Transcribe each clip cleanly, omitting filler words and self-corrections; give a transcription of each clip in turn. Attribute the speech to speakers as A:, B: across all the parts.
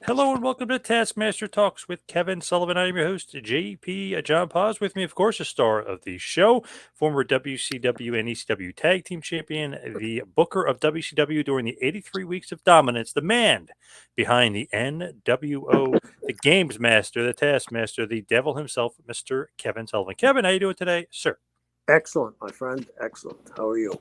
A: Hello and welcome to Taskmaster Talks with Kevin Sullivan. I am your host, JP John Paz. With me, of course, the star of the show, former WCW and ECW Tag Team Champion, the booker of WCW during the 83 weeks of dominance, the man behind the NWO, the Games Master, the Taskmaster, the devil himself, Mr. Kevin Sullivan. Kevin, how you doing today, sir?
B: Excellent, my friend. Excellent. How are you?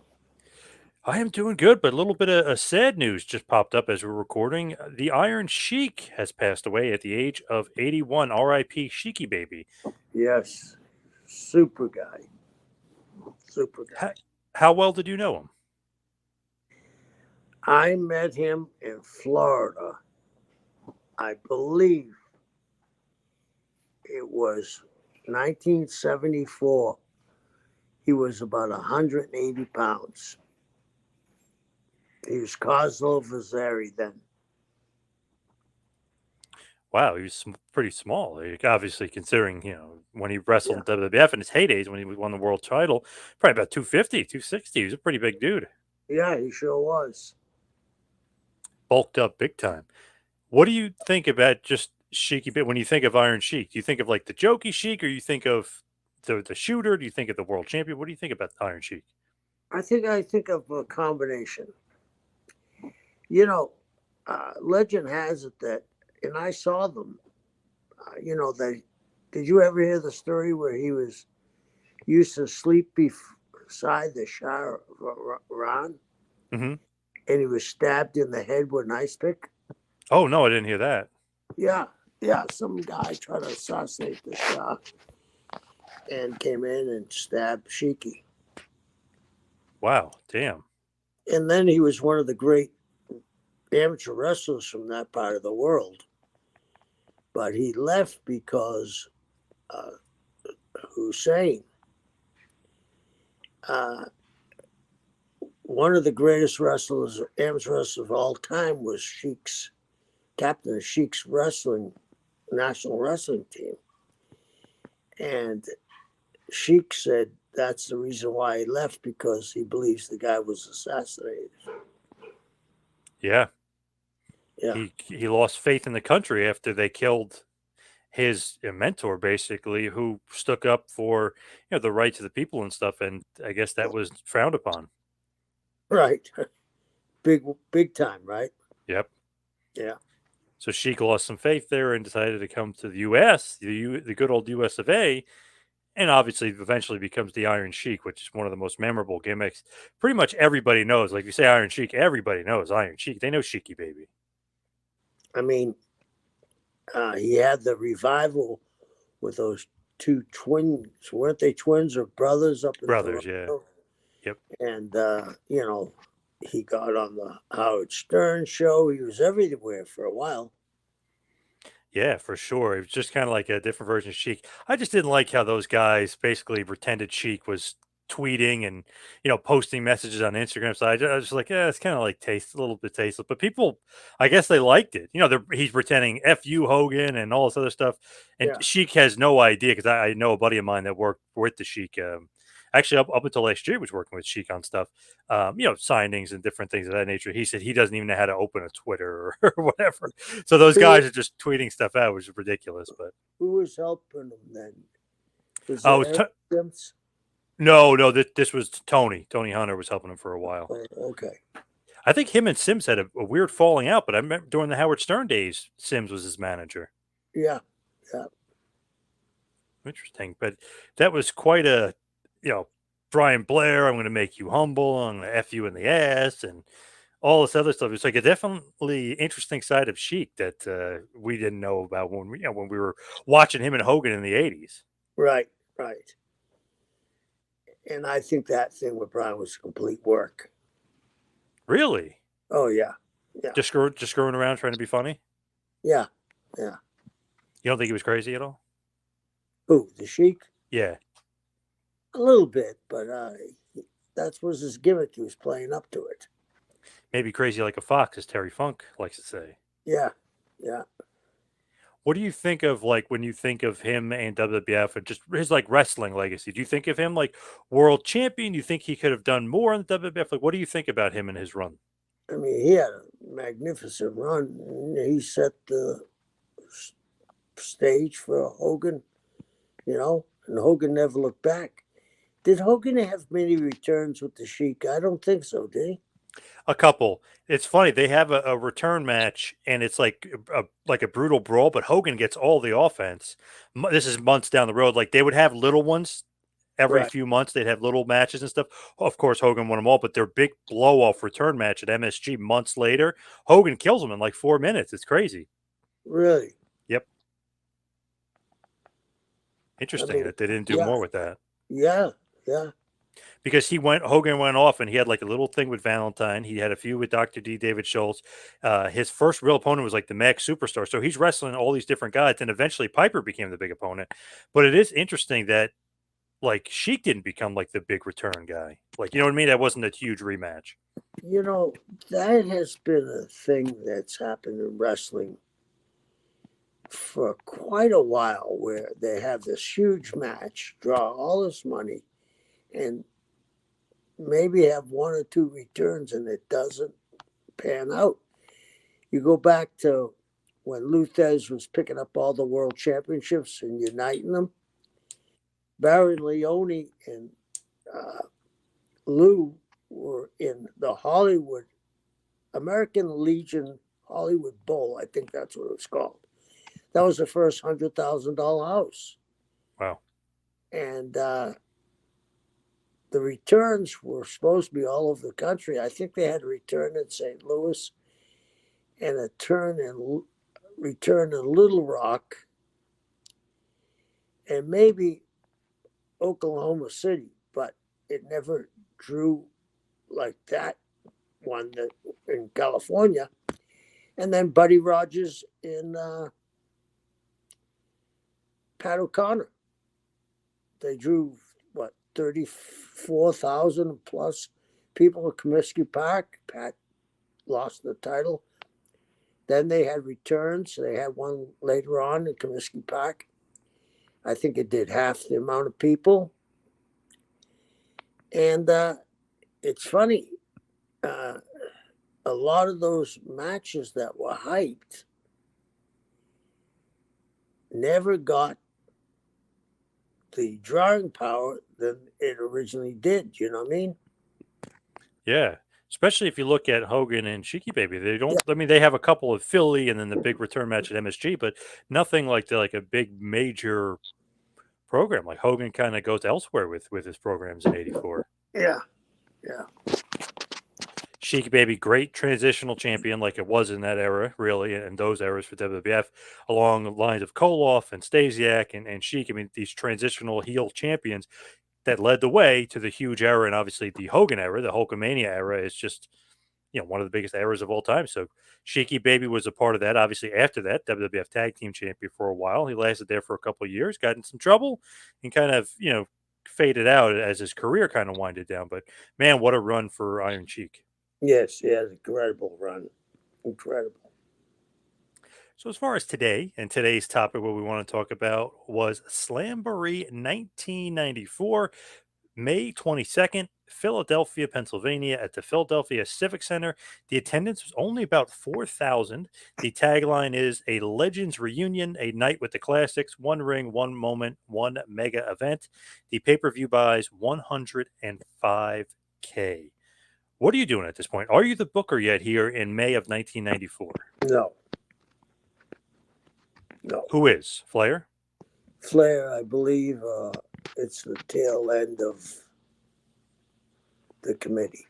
A: I am doing good, but a little bit of sad news just popped up as we're recording. The Iron Sheik has passed away at the age of 81. R.I.P. Sheiky baby.
B: Yes. Super guy. Super
A: How,
B: guy.
A: how well did you know him?
B: I met him in Florida. I believe it was 1974. He was about 180 pounds. He was Cosmo Vazari then.
A: Wow, he was pretty small. Obviously, considering, when he wrestled
B: Yeah.
A: in WWF in his heydays, when he won the world title, probably about 250, 260. He was a pretty big dude.
B: Yeah, he sure was.
A: Bulked up big time. What do you think about just Sheiky? When you think of Iron Sheik, do you think of like the jokey Sheik, or you think of the shooter? Do you think of the world champion? What do you think about Iron Sheik?
B: I think of a combination. You know, legend has it that, and I saw them. They. Did you ever hear the story where he was used to sleep beside the Shah Ron,
A: Hmm.
B: and he was stabbed in the head with an ice pick?
A: Oh no, I didn't hear that.
B: Yeah, yeah. Some guy tried to assassinate the Shah and came in and stabbed Shiki.
A: Wow, damn.
B: And then he was one of the great amateur wrestlers from that part of the world. But he left because uh, Hussein, uh, one of the greatest wrestlers, amateur wrestlers of all time, was Sheik's captain of Sheik's wrestling national wrestling team. And Sheik said that's the reason why he left, because he believes the guy was assassinated.
A: Yeah,
B: Yeah,
A: he lost faith in the country after they killed his mentor, basically, who stuck up for the rights of the people and stuff. And I guess that was frowned upon.
B: right. Big time, right?
A: Yep.
B: Yeah,
A: So Sheik lost some faith there and decided to come to the U.S., the good old U.S. of A. And obviously, eventually becomes the Iron Sheik, which is one of the most memorable gimmicks. Pretty much everybody knows. Like you say, Iron Sheik, everybody knows Iron Sheik. They know Sheiky baby.
B: I mean, he had the revival with those two twins. Weren't they twins or brothers up in
A: Brothers, yeah.
B: Toronto?
A: Yep.
B: And he got on the Howard Stern show. He was everywhere for a while.
A: Yeah, for sure. It was just kind of like a different version of Sheik. I just didn't like how those guys basically pretended Sheik was tweeting and posting messages on Instagram. So I was just like, yeah, it's kind of like a little bit tasteless. But people, I guess they liked it. He's pretending "F you Hogan" and all this other stuff, and
B: Yeah,
A: Sheik has no idea because I know a buddy of mine that worked with the Sheik. Actually, up until last year, was working with Sheik on stuff, signings and different things of that nature. He said he doesn't even know how to open a Twitter or whatever. So those
B: who
A: guys are just tweeting stuff out, which is ridiculous. But
B: who was helping him then? Was
A: oh,
B: it Eric Sims?
A: no, this was Tony. Tony Hunter was helping him for a while.
B: Oh, okay.
A: I think him and Sims had a weird falling out, but I remember during the Howard Stern days, Sims was his manager.
B: Yeah, yeah.
A: Interesting, but that was quite a, you know, Brian Blair. I'm going to make you humble. I'm going to f you in the ass, and all this other stuff. It's like a definitely interesting side of Sheik that we didn't know about when we were watching him and Hogan in the '80s.
B: Right, right. And I think that thing with Brian was complete work.
A: Really,
B: Oh yeah, yeah,
A: just screwing around trying to be funny.
B: yeah, yeah.
A: You don't think he was crazy at all?
B: Who, the Sheik?
A: Yeah,
B: A little bit, but that was his gimmick. He was playing up to it.
A: maybe crazy like a fox, as Terry Funk likes to say.
B: Yeah, yeah.
A: What do you think of like when you think of him and WWF and just his like wrestling legacy? Do you think of him like world champion? Do you think he could have done more in the WWF? Like, what do you think about him and his run?
B: I mean, he had a magnificent run. He set the stage for Hogan, and Hogan never looked back. Did Hogan have many returns with the Sheik? I don't think so, did he?
A: A couple. It's funny. They have a return match, and it's like a brutal brawl. But Hogan gets all the offense. This is months down the road. Like they would have little ones every
B: Right.
A: few months. They'd have little matches and stuff. Of course, Hogan won them all. But their big blow off return match at MSG months later, Hogan kills him in like 4 minutes. It's crazy.
B: Really?
A: Yep.
B: I
A: Interesting
B: mean,
A: that they didn't do
B: yeah,
A: more with that.
B: yeah, yeah.
A: Because Hogan went off and he had like a little thing with Valentine. He had a few with Dr. D, David Schultz. His first real opponent was like the Max Superstar. So he's wrestling all these different guys. And eventually Piper became the big opponent. But it is interesting that like Sheik didn't become like the big return guy. Like, you know what I mean? That wasn't a huge rematch.
B: That has been a thing that's happened in wrestling for quite a while where they have this huge match, draw all this money, and maybe have one or two returns and it doesn't pan out. You go back to when Lou Thez was picking up all the world championships and uniting them. Barry Leone and Lou were in the American Legion Hollywood Bowl. I think that's what it was called. That was the first $100,000 house.
A: Wow.
B: And the returns were supposed to be all over the country. I think they had a return in St. Louis and a return in Little Rock and maybe Oklahoma City, but it never drew like that one that in California. And then Buddy Rogers in Pat O'Connor. They drew, 34,000 plus people at Comiskey Park. Pat lost the title. Then they had returns. They had one later on in Comiskey Park. I think it did half the amount of people. And it's funny, a lot of those matches that were hyped never got the drawing power that it originally did. You know what I mean?
A: Yeah. Especially if you look at Hogan and Sheiky Baby. They
B: Yeah.
A: don't, I mean, they have a couple of Philly and then the big return match at MSG, but nothing like a big major program. Like Hogan kind of goes elsewhere with his programs in '84.
B: Yeah. Yeah.
A: Sheik Baby, great transitional champion, like it was in that era, really, and those eras for WWF, along the lines of Koloff and Stasiak and Sheik. I mean, these transitional heel champions that led the way to the huge era, and obviously the Hogan era, the Hulkamania era, is just one of the biggest eras of all time. So Sheiky Baby was a part of that. Obviously, after that, WWF Tag Team Champion for a while. He lasted there for a couple of years, got in some trouble, and kind of faded out as his career kind of winded down. But man, what a run for Iron Sheik.
B: Yes, he had an incredible run. Incredible.
A: So as far as today and today's topic, what we want to talk about was Slamboree 1994. May 22nd, Philadelphia, Pennsylvania, at the Philadelphia Civic Center. The attendance was only about 4,000. The tagline is a Legends Reunion, a night with the classics, one ring, one moment, one mega event. The pay per view buys 105K. What are you doing at this point? Are you the booker yet here in May of 1994?
B: No. No.
A: Who is? Flair?
B: Flair, I believe it's the tail end of the committee.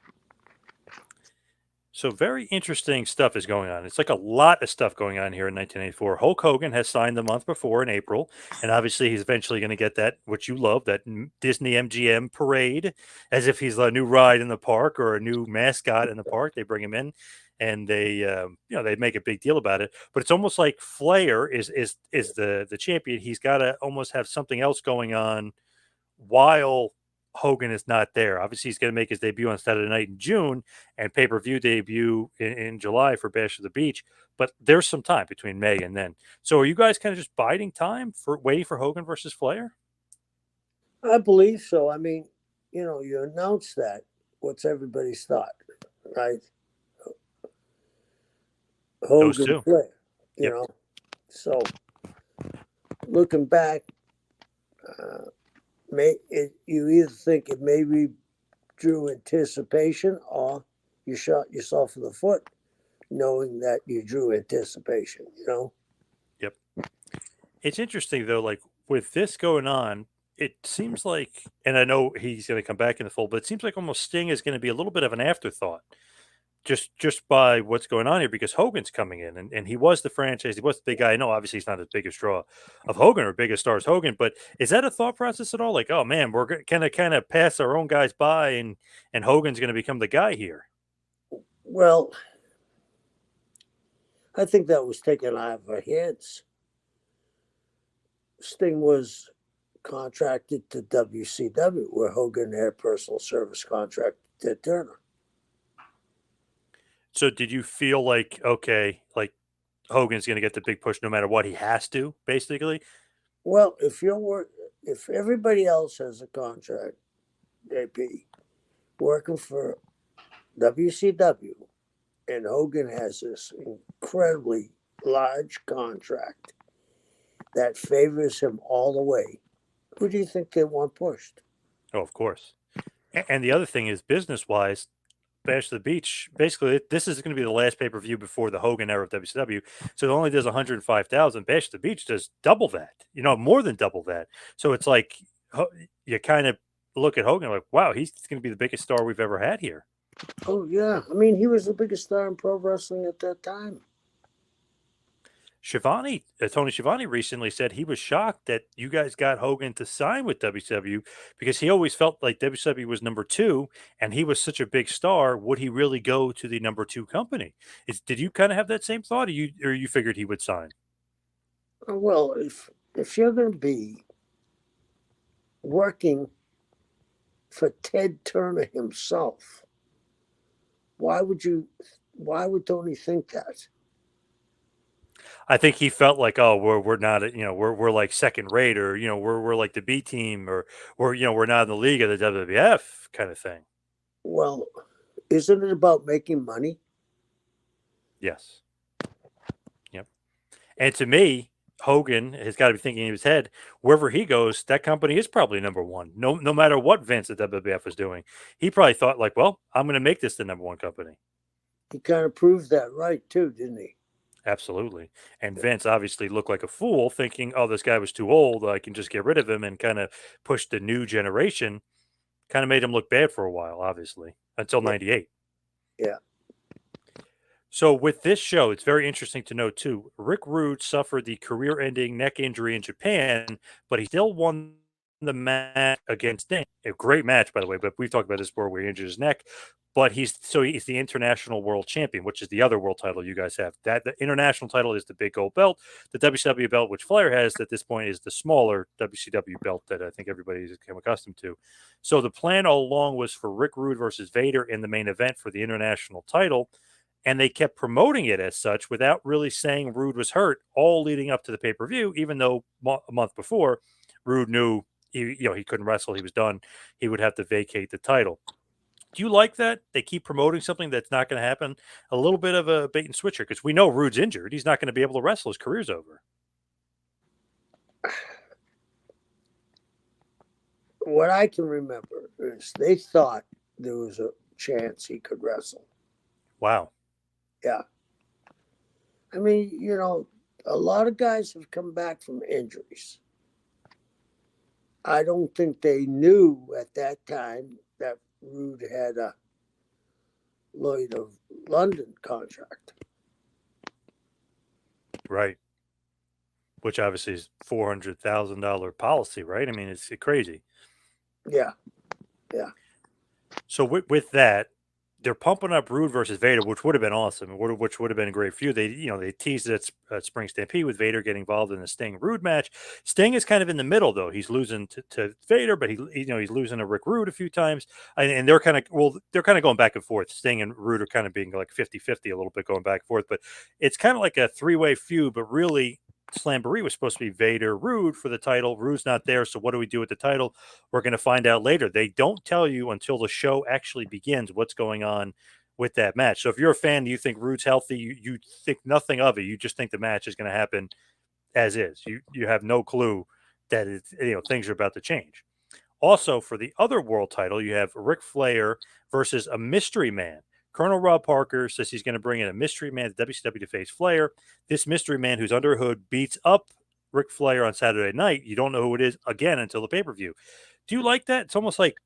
A: So very interesting stuff is going on. It's like a lot of stuff going on here in 1984. Hulk Hogan has signed the month before in April, and obviously he's eventually going to get that, which you love, that Disney MGM parade, as if he's a new ride in the park or a new mascot in the park. They bring him in, and they make a big deal about it. But it's almost like Flair is the champion. He's got to almost have something else going on while Hogan is not there. Obviously, he's going to make his debut on Saturday night in June and pay-per-view debut in July for Bash of the Beach. But there's some time between May and then. So are you guys kind of just biding time for waiting for Hogan versus Flair?
B: I believe so. I mean, you announce that. What's everybody's thought, right?
A: Those
B: Hogan,
A: two.
B: Flair. You
A: Yep.
B: know, so looking back, you either think it maybe drew anticipation, or you shot yourself in the foot, knowing that you drew anticipation. You know.
A: Yep. It's interesting though, like with this going on, it seems like, and I know he's going to come back in the fold, but it seems like almost Sting is going to be a little bit of an afterthought, just by what's going on here, because Hogan's coming in, and he was the franchise, he was the big guy. I know obviously he's not the biggest draw of Hogan or biggest star as Hogan, but is that a thought process at all? Like, oh man, we're going to kind of pass our own guys by, and Hogan's going to become the guy here.
B: Well, I think that was taken out of our hands. Sting was contracted to WCW, where Hogan had a personal service contract to Turner.
A: So did you feel like, okay, like Hogan's going to get the big push no matter what, he has to, basically?
B: Well, if everybody else has a contract, JP, working for WCW, and Hogan has this incredibly large contract that favors him all the way, who do you think they want pushed?
A: Oh, of course. And the other thing is, business wise, Bash to the Beach, basically, this is going to be the last pay per view before the Hogan era of WCW. So it only does 105,000. Bash to the Beach does double that, more than double that. So it's like you kind of look at Hogan like, wow, he's going to be the biggest star we've ever had here.
B: Oh, yeah. I mean, he was the biggest star in pro wrestling at that time.
A: Tony Schiavone recently said he was shocked that you guys got Hogan to sign with WCW because he always felt like WCW was number two and he was such a big star. Would he really go to the number two company? Did you kind of have that same thought, or you figured he would sign?
B: Well, if you're going to be working for Ted Turner himself, why would Tony think that?
A: I think he felt like, oh, we're not, we're like second rate, or we're like the B team, or we're not in the league of the WWF kind of thing.
B: Well, isn't it about making money?
A: Yes. Yep. And to me, Hogan has got to be thinking in his head, wherever he goes, that company is probably number one. No matter what Vince at WWF was doing, he probably thought like, well, I'm going to make this the number one company.
B: He kind of proved that right too, didn't he?
A: Absolutely. And Vince obviously looked like a fool thinking, oh, this guy was too old. I can just get rid of him and kind of push the new generation. Kind of made him look bad for a while, obviously, until 98.
B: Yeah.
A: So with this show, it's very interesting to note too. Rick Rude suffered the career-ending neck injury in Japan, but he still won the match against Sting. A great match, by the way. But we've talked about this before, where he injured his neck. But he's the international world champion, which is the other world title you guys have. That the international title is the big gold belt. The WCW belt, which Flair has at this point, is the smaller WCW belt that I think everybody's become accustomed to. So the plan all along was for Rick Rude versus Vader in the main event for the international title. And they kept promoting it as such without really saying Rude was hurt, all leading up to the pay-per-view, even though a month before, Rude knew he couldn't wrestle, he was done, he would have to vacate the title. Do you like that? They keep promoting something that's not going to happen? A little bit of a bait and switcher, because we know Rude's injured. He's not going to be able to wrestle. His career's over.
B: What I can remember is they thought there was a chance he could wrestle.
A: Wow.
B: Yeah. I mean, a lot of guys have come back from injuries. I don't think they knew at that time that Rude had a Lloyd of London contract.
A: Right. Which obviously is $400,000 policy, right? I mean, it's crazy.
B: Yeah. Yeah.
A: So with that, they're pumping up Rude versus Vader, which would have been awesome, which would have been a great feud. They teased it at Spring Stampede with Vader getting involved in the Sting Rude match. Sting is kind of in the middle though. He's losing to Vader, but he's losing to Rick Rude a few times, and they're kind of going back and forth. Sting and Rude are kind of being like 50-50 a little bit, going back and forth, but it's kind of like a three-way feud. But really, Slamboree was supposed to be Vader Rude for the title. Rude's not there, so what do we do with the title? We're going to find out later. They don't tell you until the show actually begins what's going on with that match. So if you're a fan, you think Rude's healthy, you think nothing of it. You just think the match is going to happen as is. You have no clue that it's, things are about to change. Also, for the other world title, you have Ric Flair versus a mystery man. Colonel Rob Parker says he's going to bring in a mystery man to WCW to face Flair. This mystery man, who's under a hood, beats up Ric Flair on Saturday night. You don't know who it is again until the pay-per-view. Do you like that? It's almost like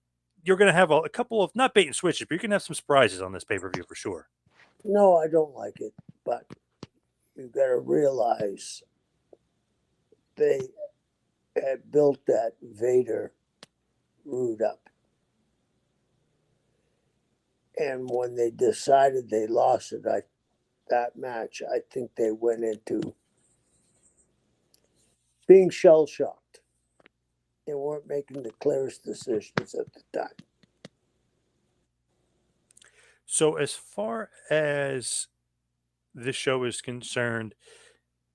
A: you're going to have a couple of, not bait and switches, but you're going to have some surprises on this pay-per-view for sure.
B: No, I don't like it, but you got to realize they had built that Vader Rude up. And when they decided they lost it, that match, I think they went into being shell shocked. They weren't making the clearest decisions at the time.
A: So, as far as this show is concerned,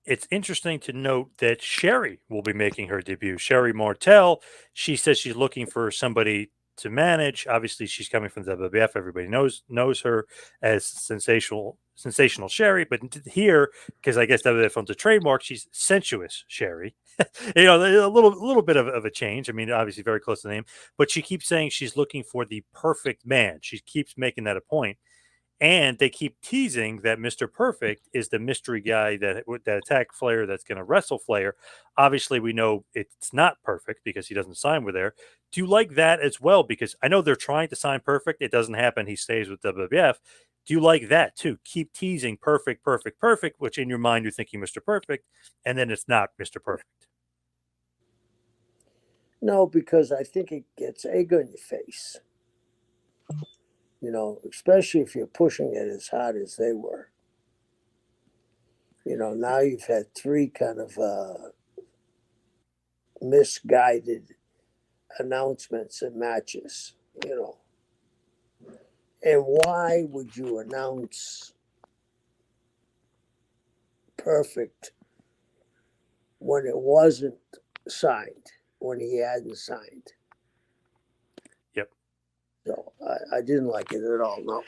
A: it's interesting to note that Sherry will be making her debut. Sherry Martel, she says she's looking for somebody to manage. Obviously, she's coming from the WWF. Everybody knows her as sensational Sherry. But here, because I guess WWF owns a trademark, she's sensuous Sherry. A little bit of a change. I mean, obviously very close to the name. But she keeps saying she's looking for the perfect man. She keeps making that a point. And they keep teasing that Mr. Perfect is the mystery guy that attacked Flair, that's going to wrestle Flair. Obviously, we know it's not Perfect because he doesn't sign with there. Do you like that as well? Because I know they're trying to sign Perfect. It doesn't happen. He stays with WWF. Do you like that too? Keep teasing Perfect, which in your mind you're thinking Mr. Perfect, and then it's not Mr. Perfect.
B: No, because I think it gets egg on your face. Especially if you're pushing it as hard as they were. Now you've had three kind of misguided announcements and matches, And why would you announce Perfect when it wasn't signed, when he hadn't signed? So I didn't like it at all. No.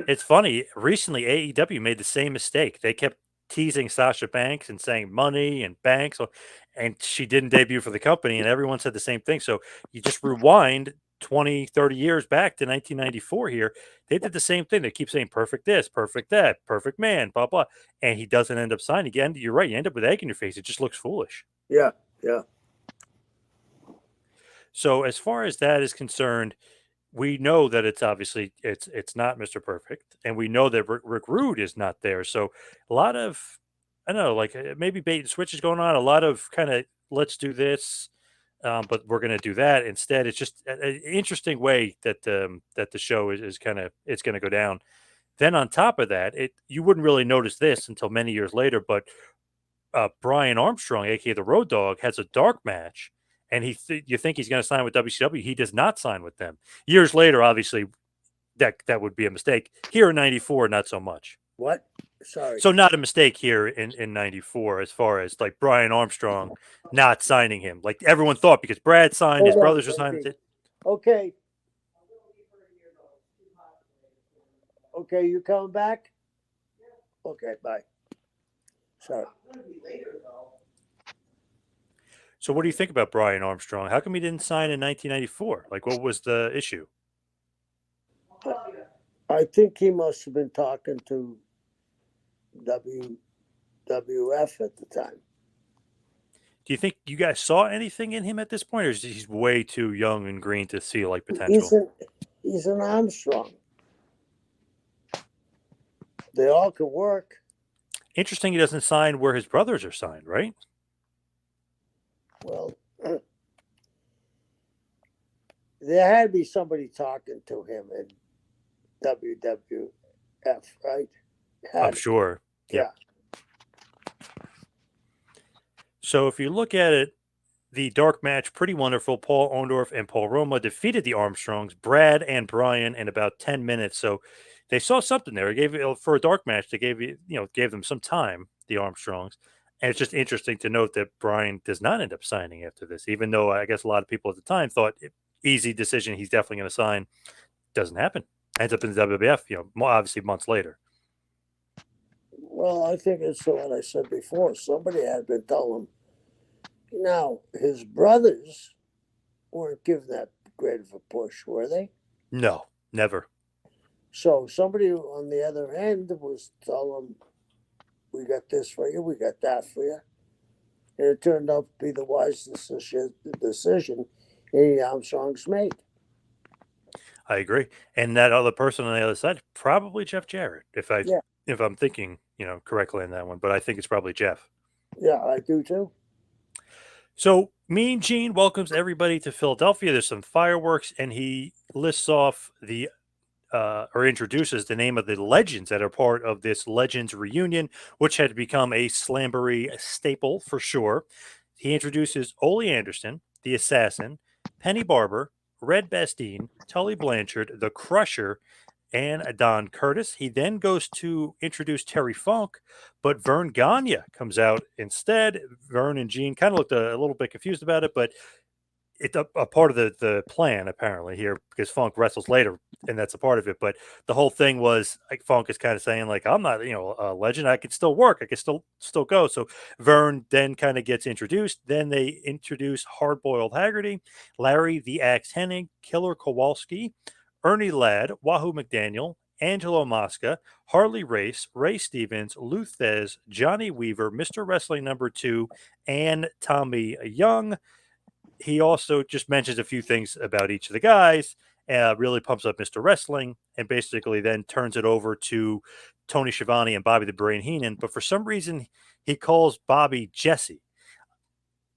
A: It's funny. Recently, AEW made the same mistake. They kept teasing Sasha Banks and saying money and Banks, and she didn't debut for the company, and everyone said the same thing. So you just rewind 20, 30 years back to 1994 here. They did the same thing. They keep saying perfect this, perfect that, perfect man, blah, blah. And he doesn't end up signing. Again, you're right. You end up with egg in your face. It just looks foolish.
B: Yeah.
A: So as far as that is concerned, we know that it's obviously it's not Mr. Perfect, and we know that Rick Rude is not there. So a lot of, I don't know, like maybe bait and switch is going on. A lot of kind of let's do this, but we're going to do that instead. It's just an interesting way that that the show is kind of it's going to go down. Then on top of that, you wouldn't really notice this until many years later, but Brian Armstrong, aka the Road Dogg, has a dark match, and you think he's going to sign with WCW. He does not sign with them. Years later, obviously, that would be a mistake. Here in '94, not so much.
B: What? Sorry.
A: So not a mistake here in '94 as far as like Brian Armstrong not signing him, like everyone thought, because Brad signed, his brothers were signed.
B: Okay. Okay, you coming back? Okay, bye. Sorry.
A: So what do you think about Brian Armstrong? How come he didn't sign in 1994? Like, what was the issue?
B: I think he must have been talking to WWF at the time.
A: Do you think you guys saw anything in him at this point, or is he's way too young and green to see like potential?
B: He's an Armstrong. They all can work.
A: Interesting, he doesn't sign where his brothers are signed, right?
B: Well, there had to be somebody talking to him in WWF, right?
A: I'm sure.
B: Yeah.
A: So if you look at it, the dark match, pretty wonderful. Paul Orndorff and Paul Roma defeated the Armstrongs, Brad and Brian, in about 10 minutes. So they saw something there. It gave for a dark match. They gave them some time, the Armstrongs. And it's just interesting to note that Brian does not end up signing after this, even though I guess a lot of people at the time thought easy decision. He's definitely going to sign. Doesn't happen. ends up in the WWF, obviously months later.
B: Well, I think it's what I said before. Somebody had been telling him. Now, his brothers weren't given that great of a push, were they?
A: No, never.
B: So somebody on the other end was telling him, we got this for you, we got that for you. And it turned out to be the wisest decision Eddie Armstrong's made.
A: I agree. And that other person on the other side, probably Jeff Jarrett,
B: Yeah,
A: if I'm thinking, correctly in that one. But I think it's probably Jeff.
B: yeah, I do too.
A: So Mean Gene welcomes everybody to Philadelphia. There's some fireworks, and he lists off or introduces the name of the legends that are part of this Legends reunion, which had become a Slamboree staple for sure. He introduces Ole Anderson, the Assassin, Penny Barber, Red Bastien, Tully Blanchard, the Crusher, and Don Curtis. He then goes to introduce Terry Funk, but Vern Gagne comes out instead. Vern and Gene kind of looked a little bit confused about it, but it's a part of the plan apparently here because Funk wrestles later, and that's a part of it. But the whole thing was like Funk is kind of saying like I'm not a legend. I could still work. I could still go. So Vern then kind of gets introduced. Then they introduce Hard Boiled Haggerty, Larry the Axe Hennig, Killer Kowalski, Ernie Ladd, Wahoo McDaniel, Angelo Mosca, Harley Race, Ray Stevens, Lou Thez, Johnny Weaver, Mr. Wrestling #2, and Tommy Young. He also just mentions a few things about each of the guys, really pumps up Mr. Wrestling, and basically then turns it over to Tony Schiavone and Bobby the Brain Heenan. But for some reason, he calls Bobby Jesse.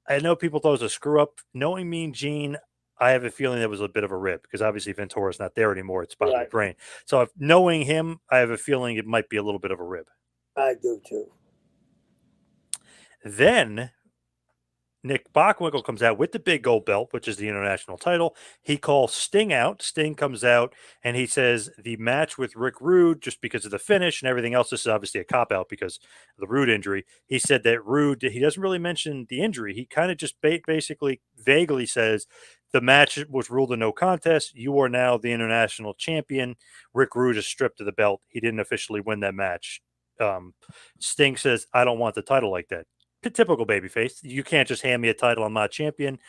A: I know people thought it was a screw up. Knowing Mean Gene, I have a feeling that was a bit of a rip because obviously Ventura's not there anymore. It's Bobby the
B: Right.
A: Brain. So knowing him, I have a feeling it might be a little bit of a rib.
B: I do too.
A: Then Nick Bockwinkel comes out with the big gold belt, which is the international title. He calls Sting out. Sting comes out and he says the match with Rick Rude, just because of the finish and everything else, this is obviously a cop out because of the Rude injury. He said that Rude, he doesn't really mention the injury. He kind of just basically vaguely says the match was ruled a no contest. You are now the international champion. Rick Rude is stripped of the belt. He didn't officially win that match. Sting says, I don't want the title like that. Typical babyface. You can't just hand me a title. I'm not champion.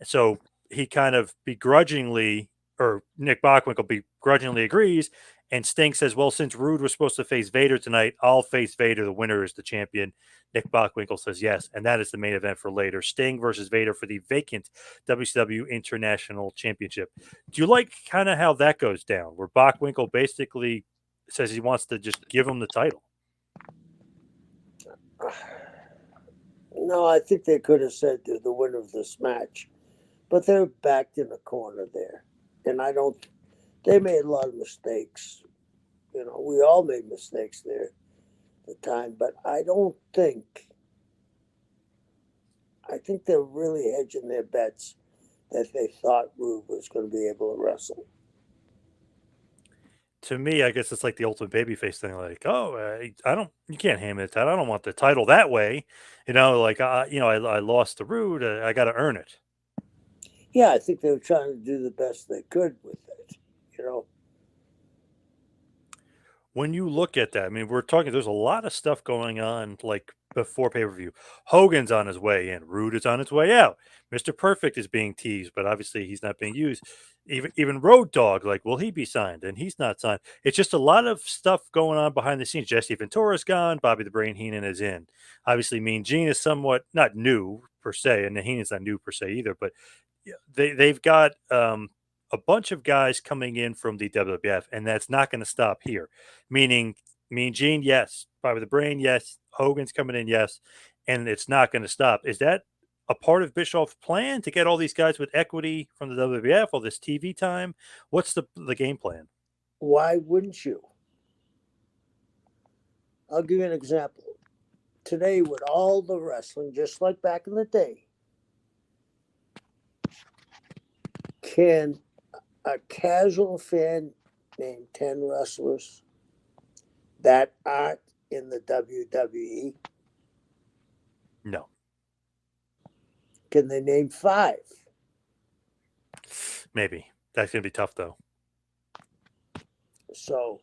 A: So he kind of begrudgingly, or Nick Bockwinkel begrudgingly agrees. And Sting says, well, since Rude was supposed to face Vader tonight, I'll face Vader. The winner is the champion. Nick Bockwinkel says yes. And that is the main event for later. Sting versus Vader for the vacant WCW International Championship. Do you like kind of how that goes down, where Bockwinkel basically says he wants to just give him the title?
B: No, I think they could have said they're the winner of this match, but they're backed in a corner there. And I don't, they made a lot of mistakes. We all made mistakes there at the time, but I think they're really hedging their bets that they thought Rude was going to be able to wrestle.
A: To me, I guess it's like the ultimate babyface thing. Like, oh, you can't hand me the title. I don't want the title that way. I lost to Rude. I got to earn it.
B: Yeah, I think they were trying to do the best they could with it.
A: When you look at that, I mean, we're talking, there's a lot of stuff going on like before pay per view. Hogan's on his way in, Rude is on his way out. Mr. Perfect is being teased, but obviously he's not being used. Even Road Dogg, like, will he be signed? And he's not signed. It's just a lot of stuff going on behind the scenes. Jesse Ventura's gone, Bobby the Brain Heenan is in. Obviously, Mean Gene is somewhat not new per se, and Heenan's not new per se either, but they've got a bunch of guys coming in from the WWF, and that's not going to stop here. Meaning, Mean Gene, yes. Bobby the Brain, yes. Hogan's coming in, yes. And it's not going to stop. Is that a part of Bischoff's plan to get all these guys with equity from the WWF, all this TV time? What's the game plan?
B: Why wouldn't you? I'll give you an example. Today, with all the wrestling, just like back in the day, can a casual fan name 10 wrestlers that aren't in the WWE?
A: No.
B: Can they name 5?
A: Maybe. That's going to be tough, though.
B: So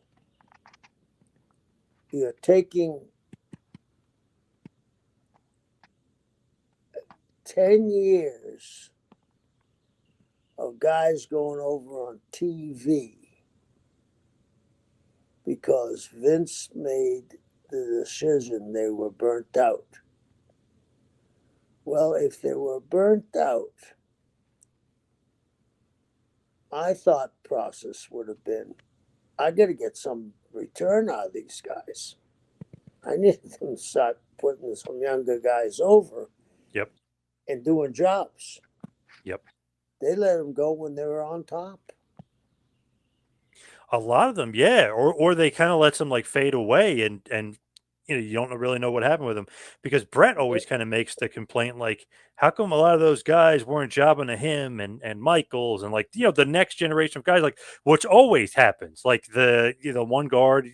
B: you're taking 10 years of guys going over on TV because Vince made the decision they were burnt out. Well, if they were burnt out, my thought process would have been, I got to get some return out of these guys. I need them to start putting some younger guys over.
A: Yep.
B: And doing jobs.
A: Yep.
B: They let them go when they were on top.
A: A lot of them, yeah, or they kind of lets them like fade away, and you don't really know what happened with them, because Brett always kind of makes the complaint like, how come a lot of those guys weren't jobbing to him and Michaels and like the next generation of guys, like, which always happens, like the one guard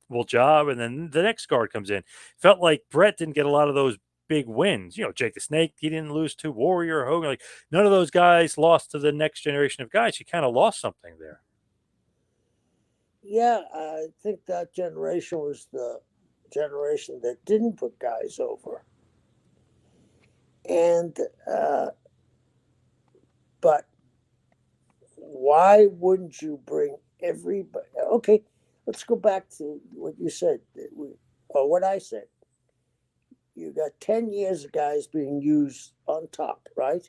A: will job and then the next guard comes in. Felt like Brett didn't get a lot of those big wins. Jake the Snake, he didn't lose to Warrior, Hogan, like none of those guys lost to the next generation of guys. He kind of lost something there.
B: Yeah, I think that generation was the generation that didn't put guys over. And, but why wouldn't you bring everybody? Okay, let's go back to what you said, or what I said. You got 10 years of guys being used on top, right?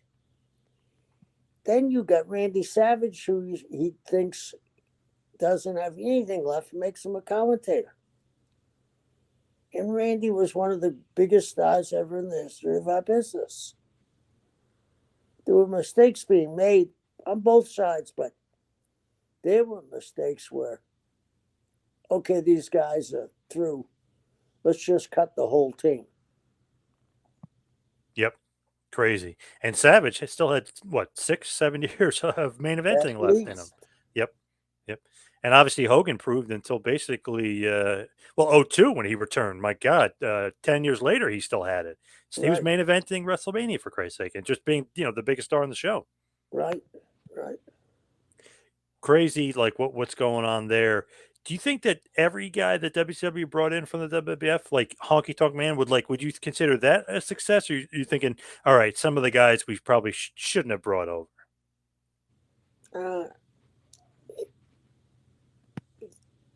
B: Then you got Randy Savage, who he thinks doesn't have anything left, makes him a commentator. And Randy was one of the biggest stars ever in the history of our business. There were mistakes being made on both sides, but there were mistakes where, okay, these guys are through. Let's just cut the whole team.
A: Yep. Crazy. And Savage still had what, 6, 7 years of main eventing
B: At
A: left in him.
B: least.
A: Yep. Yep. And obviously Hogan proved until basically '02 when he returned. My God, 10 years later he still had it. So he was
B: Right,
A: main eventing WrestleMania, for Christ's sake, and just being, the biggest star on the show.
B: right, right.
A: Crazy, like what's going on there. Do you think that every guy that WCW brought in from the WWF, like Honky Tonk Man, would you consider that a success, or you thinking, all right, some of the guys we probably shouldn't have brought over?
B: Uh,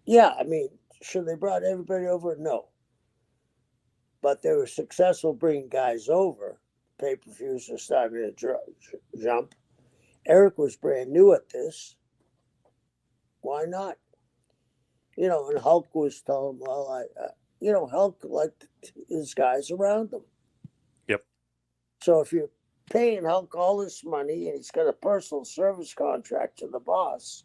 B: yeah, I mean, should they brought everybody over? No. But they were successful bringing guys over. Pay-per-views are starting to jump. Eric was brand new at this. Why not? And Hulk was telling him, well, Hulk liked his guys around him.
A: Yep.
B: So if you're paying Hulk all this money and he's got a personal service contract to the boss,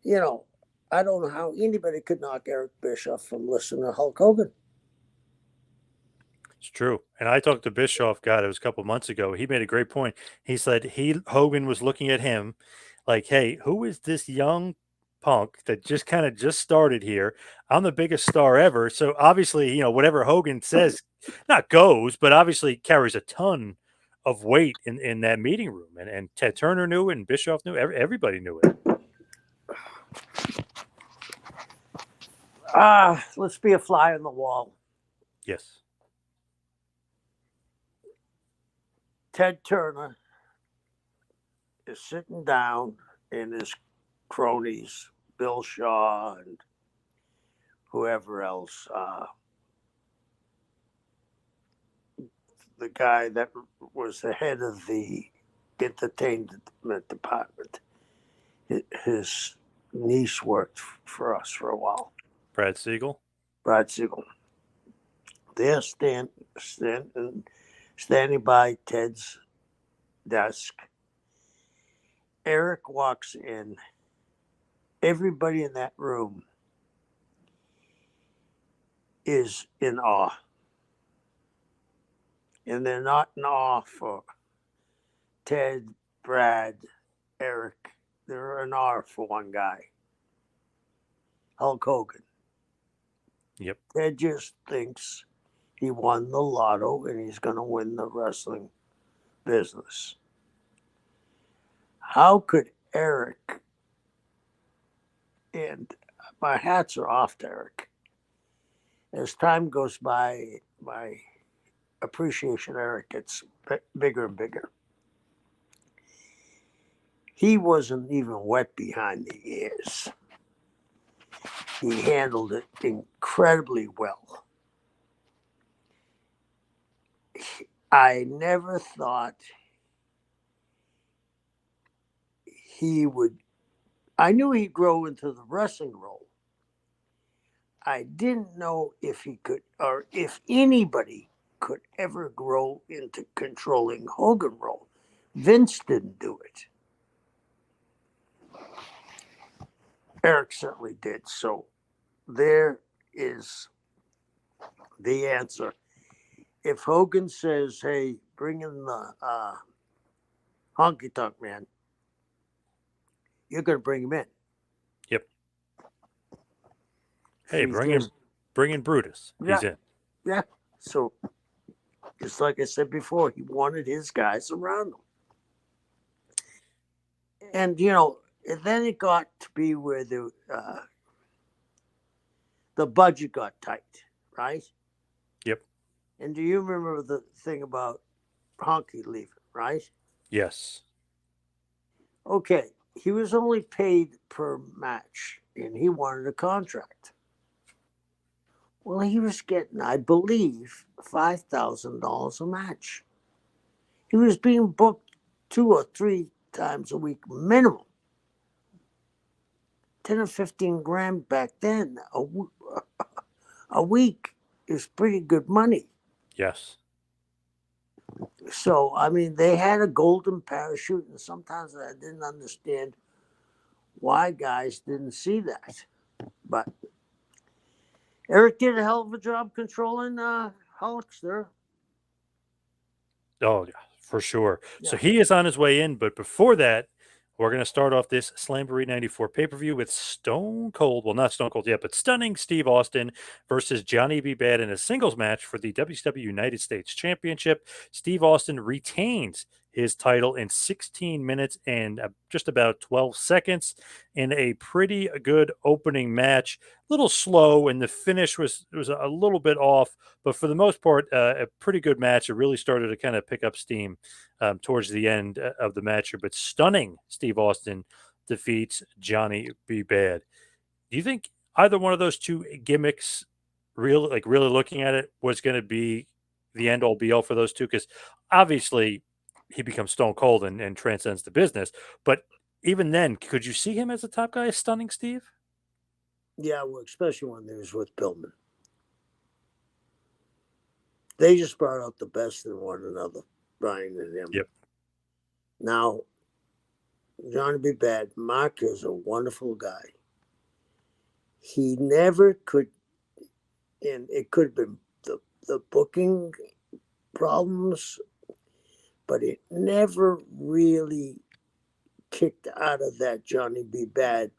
B: I don't know how anybody could knock Eric Bischoff from listening to Hulk Hogan.
A: It's true. And I talked to Bischoff, God, it was a couple months ago. He made a great point. He said Hogan was looking at him like, hey, who is this young punk that just kind of just started here? I'm the biggest star ever. So obviously, whatever Hogan says not goes, but obviously carries a ton of weight in that meeting room. And Ted Turner knew it and Bischoff knew it. Everybody knew it.
B: Let's be a fly on the wall.
A: Yes.
B: Ted Turner is sitting down in his cronies, Bill Shaw and whoever else, the guy that was the head of the entertainment department. His niece worked for us for a while.
A: Brad Siegel.
B: Brad Siegel. They're standing by Ted's desk. Eric walks in. Everybody in that room is in awe. And they're not in awe for Ted, Brad, Eric. They're in awe for one guy, Hulk Hogan.
A: Yep.
B: Ted just thinks he won the lotto and he's going to win the wrestling business. How could Eric And my hats are off to Eric. As time goes by, my appreciation of Eric gets bigger and bigger. He wasn't even wet behind the ears. He handled it incredibly well. I never thought he would. I knew he'd grow into the wrestling role. I didn't know if he could, or if anybody could ever grow into controlling Hogan role. Vince didn't do it. Eric certainly did. So there is the answer. If Hogan says, "Hey, bring in the honky tonk man," you're going to bring him in.
A: Yep. Hey,
B: He's
A: bring in Brutus. He's in.
B: Yeah. So just like I said before, he wanted his guys around him. And, and then it got to be where the budget got tight, right?
A: Yep.
B: And do you remember the thing about Honky leaving, right?
A: Yes.
B: Okay, he was only paid per match, and he wanted a contract. Well, he was getting, I believe, $5,000 a match. He was being booked 2 or 3 times a week minimum. 10 or 15 grand back then a week is pretty good money.
A: Yes.
B: So, I mean, they had a golden parachute, and sometimes I didn't understand why guys didn't see that. But Eric did a hell of a job controlling Hulkster.
A: Oh, yeah, for sure.
B: Yeah.
A: So he is on his way in, but before that, we're going to start off this Slamboree 94 pay-per-view with Stone Cold, well, not Stone Cold yet, but stunning Steve Austin versus Johnny B. Bad in a singles match for the WCW United States Championship. Steve Austin retains his title in 16 minutes and just about 12 seconds in a pretty good opening match. A little slow, and the finish was a little bit off, but for the most part, a pretty good match. It really started to kind of pick up steam towards the end of the match here. But stunning Steve Austin defeats Johnny B. Bad. Do you think either one of those two gimmicks, really looking at it, was going to be the end all be all for those two? Because obviously he becomes Stone Cold and transcends the business. But even then, could you see him as the top guy, stunning Steve?
B: Yeah, well, especially when he was with Pillman. They just brought out the best in one another, Brian and him.
A: Yep.
B: Now, Johnny B. Bad, Mark is a wonderful guy. He never could, and it could have been the booking problems, but it never really kicked out of that Johnny B. Bad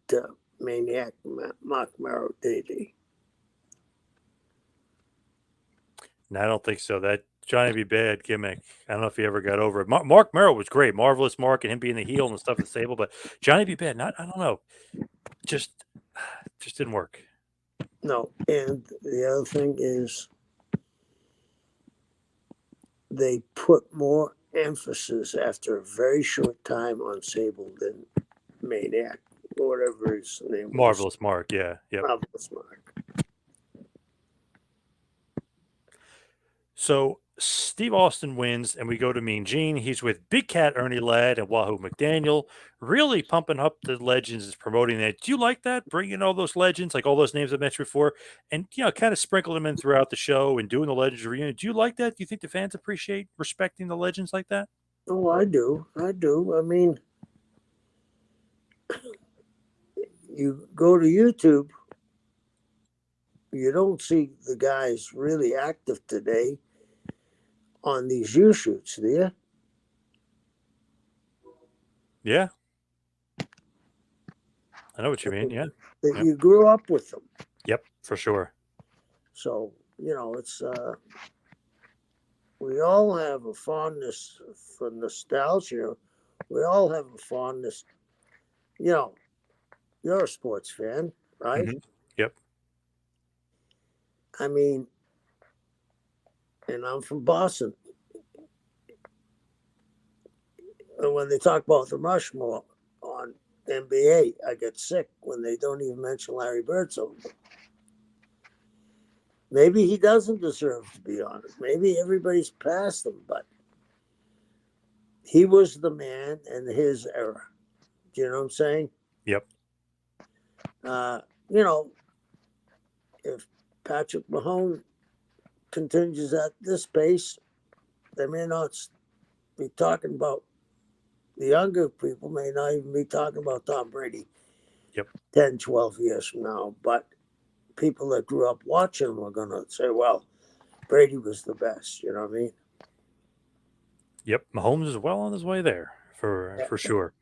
B: maniac Mark Merrow, did he?
A: No, I don't think so. That Johnny B. Bad gimmick, I don't know if he ever got over it. Mark Merrow was great, Marvelous Mark, and him being the heel and stuff at the stable. But Johnny B. Bad, I don't know, just didn't work.
B: No, and the other thing is they put more emphasis after a very short time on Sable than Maniac, or whatever his name was.
A: Marvelous Mark, yeah. Yep.
B: Marvelous Mark.
A: So Steve Austin wins, and we go to Mean Gene. He's with Big Cat Ernie Ladd and Wahoo McDaniel, really pumping up the legends and promoting that. Do you like that? Bringing all those legends, like all those names I mentioned before, and kind of sprinkle them in throughout the show and doing the Legends reunion. Do you like that? Do you think the fans appreciate respecting the legends like that?
B: Oh, I do. I mean, you go to YouTube, you don't see the guys really active today on these U-shoots, do you?
A: Yeah. I know what you mean, yeah.
B: That you grew up with them.
A: Yep, for sure.
B: So, it's we all have a fondness for nostalgia. We all have a fondness, You're a sports fan, right?
A: Hmm. Yep.
B: I mean, and I'm from Boston. And when they talk about the Rushmore on NBA, I get sick when they don't even mention Larry Bird. So maybe he doesn't deserve to be on it. Maybe everybody's past him, but he was the man in his era. Do you know what I'm saying?
A: Yep.
B: Uh, you know, if Patrick Mahone continues at this pace, they may not be talking about the younger people, may not even be talking about Tom Brady
A: Yep.
B: 10, 12 years from now. But people that grew up watching him are going to say, well, Brady was the best. You know what I mean?
A: Yep. Mahomes is well on his way there
B: Yeah.
A: for sure.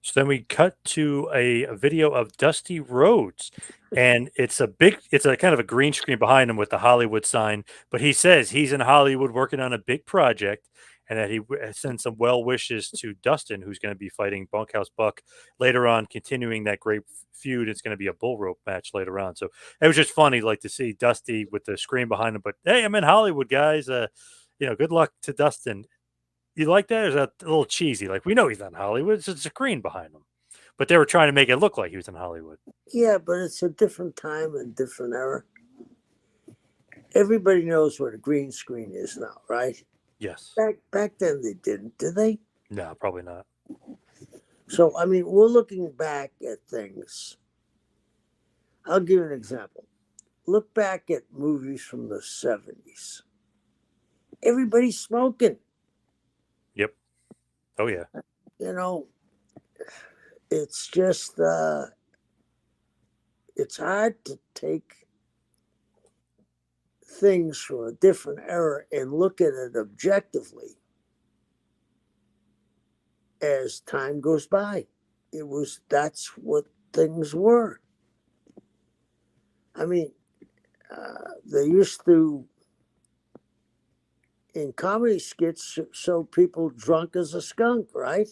A: So then we cut to a video of Dusty Rhodes, and it's a kind of a green screen behind him with the Hollywood sign. But he says he's in Hollywood working on a big project, and that he sends some well wishes to Dustin, who's going to be fighting Bunkhouse Buck later on, continuing that great feud. It's going to be a bull rope match later on. So it was just funny, like to see Dusty with the screen behind him. But hey, I'm in Hollywood, guys. Good luck to Dustin. You like that? Or is that a little cheesy? Like we know he's not in Hollywood. It's just a screen behind him. But they were trying to make it look like he was in Hollywood.
B: Yeah, but it's a different time and different era. Everybody knows what a green screen is now, right?
A: Yes.
B: Back then they didn't, did they?
A: No, probably not.
B: So I mean, we're looking back at things. I'll give you an example. Look back at movies from the 70s. Everybody's smoking.
A: Yep. Oh yeah.
B: You know, it's just it's hard to take things from a different era and look at it objectively as time goes by. That's what things were. I mean, they used to in comedy skits show people drunk as a skunk, right?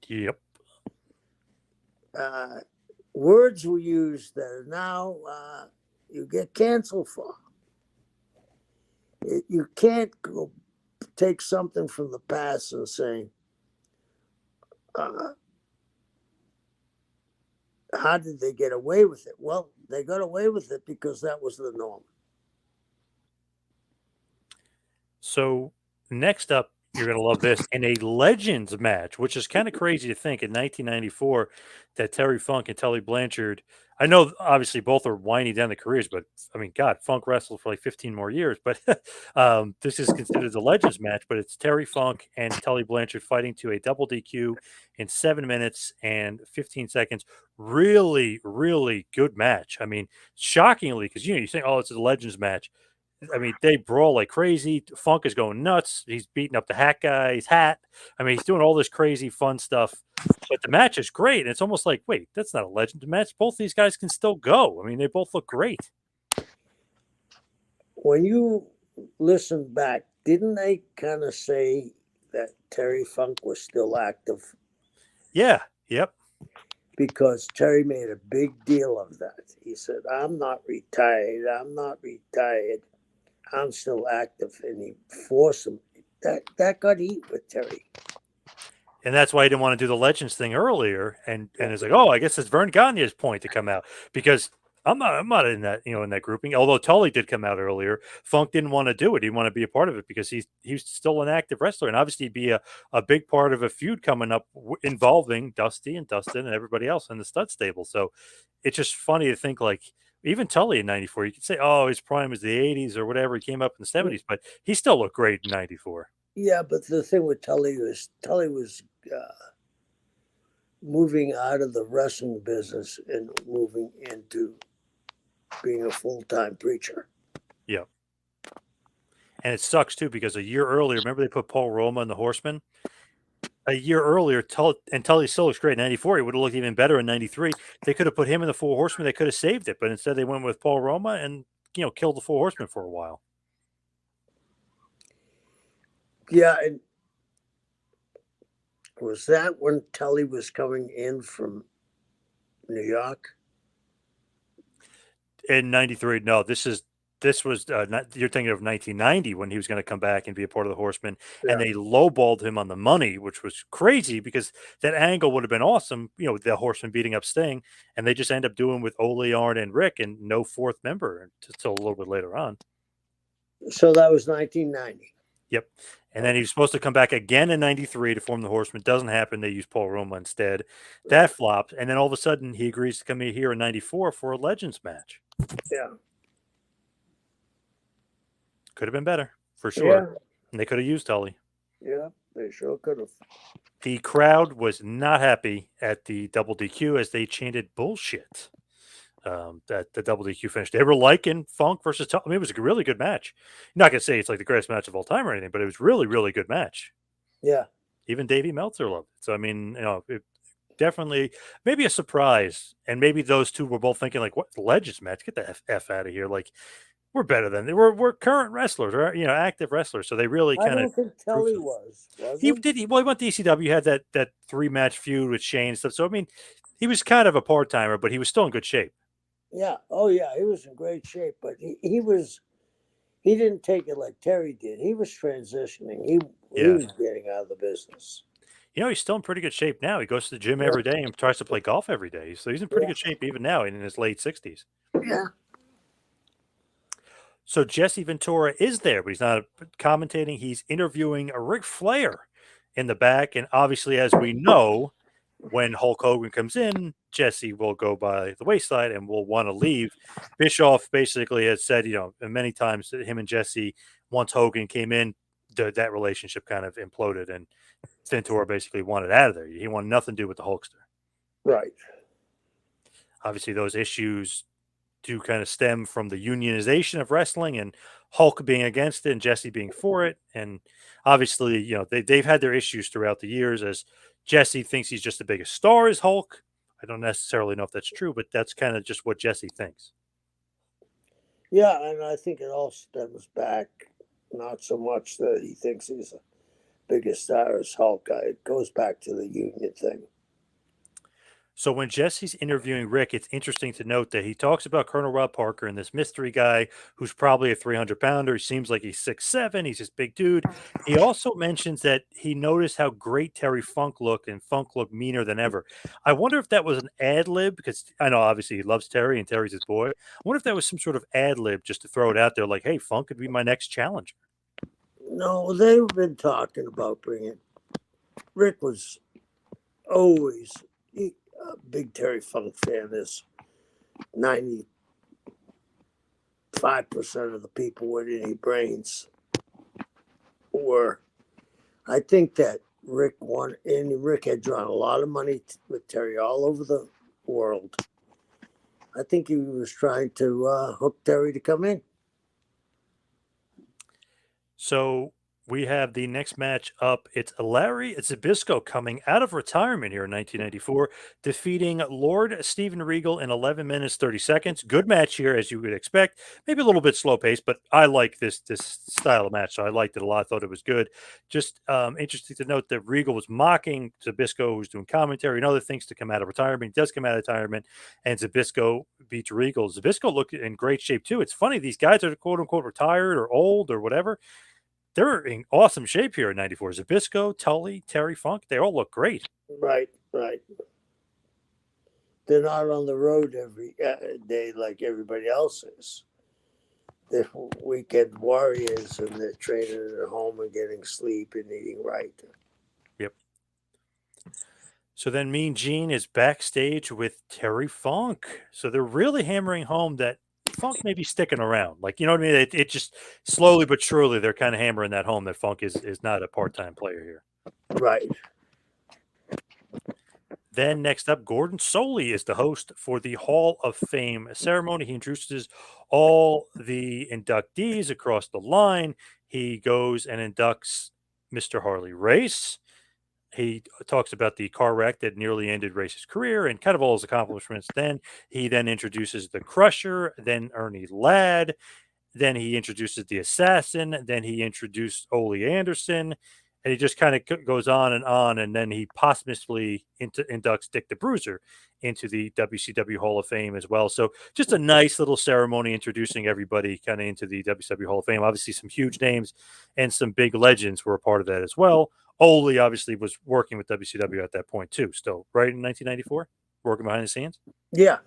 A: Yep.
B: Uh, Words were used that are now you get canceled for. You can't go take something from the past and say, uh, how did they get away with it? Well, they got away with it because that was the norm.
A: So next up, you're gonna love this in a Legends match, which is kind of crazy to think in 1994 that Terry Funk and Tully Blanchard. I know obviously both are winding down their careers, but I mean, God, Funk wrestled for like 15 more years. But this is considered the Legends match. But it's Terry Funk and Tully Blanchard fighting to a double DQ in 7 minutes and 15 seconds. Really, really good match. I mean, shockingly, because you think, oh, it's a Legends match. I mean, they brawl like crazy. Funk is going nuts. He's beating up the hat guy's hat. I mean, he's doing all this crazy fun stuff. But the match is great. And it's almost like, wait, that's not a legend match. Both these guys can still go. I mean, they both look great.
B: When you listen back, didn't they kind of say that Terry Funk was still active?
A: Yeah. Yep.
B: Because Terry made a big deal of that. He said, I'm not retired. I'm not retired. I'm still active. And he forced him. That got heat with Terry.
A: And that's why he didn't want to do the Legends thing earlier. And it's like, oh, I guess it's Vern Gagne's point to come out because I'm not in that in that grouping. Although Tully did come out earlier, Funk didn't want to do it. He didn't want to be a part of it because he's still an active wrestler and obviously be a big part of a feud coming up involving Dusty and Dustin and everybody else in the stud stable. So it's just funny to think like even Tully in '94, you could say, oh, his prime was the '80s or whatever. He came up in the '70s, but he still looked great in '94.
B: Yeah, but the thing with Tully was moving out of the wrestling business and moving into being a full-time preacher.
A: Yeah. And it sucks too because a year earlier, remember they put Paul Roma in the Horsemen? A year earlier, and Tully still looks great in '94. He would have looked even better in '93. They could have put him in the Four Horsemen. They could have saved it, but instead they went with Paul Roma and killed the Four Horsemen for a while.
B: Yeah, and was that when Tully was coming in from New York.
A: In '93. No, this was you're thinking of 1990 when he was going to come back and be a part of the Horsemen, and
B: Yeah.
A: they lowballed him on the money, which was crazy because that angle would have been awesome. You know, the Horsemen beating up Sting, and they just end up doing with Ole, Arn, and Rick, and no fourth member until a little bit later on.
B: So that was 1990.
A: Yep. And then he was supposed to come back again in '93 to form the Horsemen. Doesn't happen. They use Paul Roma instead. That flopped. And then all of a sudden, he agrees to come in here in '94 for a Legends match.
B: Yeah.
A: Could have been better, for sure.
B: Yeah.
A: And they could have used Tully.
B: Yeah. They sure could have.
A: The crowd was not happy at the double DQ as they chanted bullshit. That the double DQ finish. They were liking Funk versus Tully. I mean, it was a really good match. I'm not going to say it's like the greatest match of all time or anything, but it was really, really good match.
B: Yeah.
A: Even Davey Meltzer loved it. So, I mean, you know, it definitely maybe a surprise. And maybe those two were both thinking, like, what Legends match? Get the F out of here. Like, we're better than we're current wrestlers, or you know, active wrestlers. So they really
B: I
A: kind of
B: don't think Tully was
A: he
B: he?
A: did. Well, he went to ECW. Had that 3-match feud with Shane and stuff. So I mean, he was kind of a part timer, but he was still in good shape.
B: Yeah. Oh, yeah. He was in great shape, but he didn't take it like Terry did. He was transitioning. He
A: Yeah.
B: was getting out of the business.
A: You know, he's still in pretty good shape now. He goes to the gym every day and tries to play golf every day. So he's in pretty good shape even now in his late 60s.
B: Yeah.
A: So Jesse Ventura is there, but he's not commentating. He's interviewing a Ric Flair in the back. And obviously, as we know, when Hulk Hogan comes in, Jesse will go by the wayside and will want to leave. Bischoff basically has said, you know, many times that him and Jesse, once Hogan came in, that relationship kind of imploded, and Ventura basically wanted out of there. He wanted nothing to do with the Hulkster.
B: Right.
A: Obviously, those issues do kind of stem from the unionization of wrestling and Hulk being against it and Jesse being for it. And obviously, you know, they've had their issues throughout the years as Jesse thinks he's just the biggest star as Hulk. I don't necessarily know if that's true, but that's kind of just what Jesse thinks.
B: Yeah, and I think it all stems back not so much that he thinks he's the biggest star as Hulk. It goes back to the union thing.
A: So when Jesse's interviewing Rick, it's interesting to note that he talks about Colonel Rob Parker and this mystery guy who's probably a 300-pounder. He seems like he's 6'7". He's this big dude. He also mentions that he noticed how great Terry Funk looked, and Funk looked meaner than ever. I wonder if that was an ad lib, because I know obviously he loves Terry and Terry's his boy. I wonder if that was some sort of ad lib just to throw it out there, like, hey, Funk could be my next challenger.
B: No, they've been talking about bringing. Rick was always a big Terry Funk fan. Is 95% of the people with any brains were. I think that Rick won, and Rick had drawn a lot of money with Terry all over the world. I think he was trying to hook Terry to come in.
A: So we have the next match up. It's Larry Zbyszko coming out of retirement here in 1994, defeating Lord Steven Regal in 11 minutes 30 seconds. Good match here, as you would expect. Maybe a little bit slow paced, but I like this style of match, so I liked it a lot. I thought it was good. Just interesting to note that Regal was mocking Zbyszko, who's doing commentary and other things to come out of retirement. He does come out of retirement, and Zbyszko beats Regal. Zbyszko looked in great shape too. It's funny, these guys are quote unquote retired or old or whatever. They're in awesome shape here in '94. Zbyszko, Tully, Terry Funk, they all look great.
B: Right. They're not on the road every day like everybody else is. They're weekend warriors, and they're training at home and getting sleep and eating right.
A: Yep. So then Mean Gene is backstage with Terry Funk. So they're really hammering home that Funk may be sticking around. Like, you know what I mean? It just slowly but surely they're kind of hammering that home that Funk is not a part-time player here.
B: Right.
A: Then next up, Gordon Soley is the host for the Hall of Fame ceremony. He introduces all the inductees across the line. He goes and inducts Mr. Harley Race. He talks about the car wreck that nearly ended Race's career and kind of all his accomplishments. Then he introduces the Crusher, then Ernie Ladd. Then he introduces the Assassin. Then he introduced Ole Anderson. And he just kind of goes on, and then he posthumously inducts Dick the Bruiser into the WCW Hall of Fame as well. So just a nice little ceremony introducing everybody kind of into the WCW Hall of Fame. Obviously, some huge names and some big legends were a part of that as well. Ole obviously was working with WCW at that point too, still, right, in 1994, working behind the scenes.
B: Yeah.